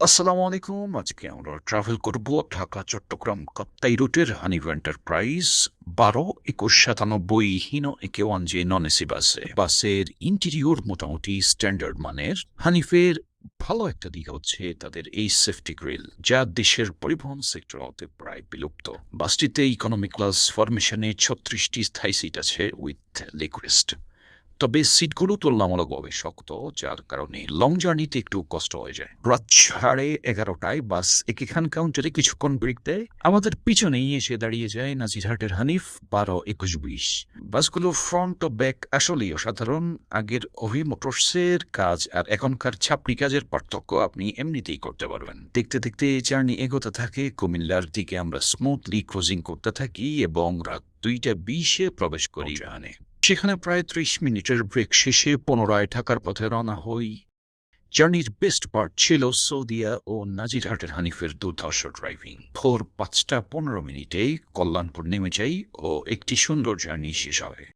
আসসালামু আলাইকুম। আজকে আমরা ট্রাভেল করব ঢাকা চট্টগ্রাম কাপ্তাই রুটের হানিফ এন্টারপ্রাইজ 12-21-97 হিনো একে ওয়ান জে নন এসি বাসে। বাসের ইন্টেরিয়র মোটামুটি স্ট্যান্ডার্ড মানের। হানিফের ভালো একটা দিক হচ্ছে তাদের এই সেফটি গ্রিল, যা দেশের পরিবহন সেক্টর হতে প্রায় বিলুপ্ত। বাসটিতে ইকোনমি ক্লাস ফরমেশনে 36টি স্থায়ী সিট আছে উইথ লিকুইস্ট। তবে সিটগুলো তুলনামূলকভাবে শক্ত, যার কারণে লং জার্নিতে একটু কষ্ট হয়ে যায়। রাত 11:30টায় বাস একেখান কাউন্টারে কিছুক্ষণ ব্রেক দেয়। আমাদের পিছনেই এসে দাঁড়িয়ে যায় নাজিরহাটের হানিফ 12-21-20। বাসগুলো ফ্রন্ট ও ব্যাক আসলেই অসাধারণ। আগের অভি মোটরসের কাজ আর এখনকার ছাপড়ি কাজের পার্থক্য আপনি এমনিতেই করতে পারবেন। দেখতে দেখতে জার্নি এগোতে থাকে। কুমিল্লার দিকে আমরা স্মুথলি ক্রুজিং করতে থাকি এবং রাত 2টা 20-এ প্রবেশ করি জাহানে। সেখানে প্রায় 30 মিনিটের ব্রেক শেষে পুনরায় ঢাকার পথে রওনা হই। জার্নির বেস্ট পার্ট ছিল সৌদিয়া ও নাজিরহাটের হানিফের দুর্ধর্ষ ড্রাইভিং। ভোর 5টা 15 মিনিটেই কল্যাণপুর নেমে যাই ও একটি সুন্দর জার্নি শেষ হয়।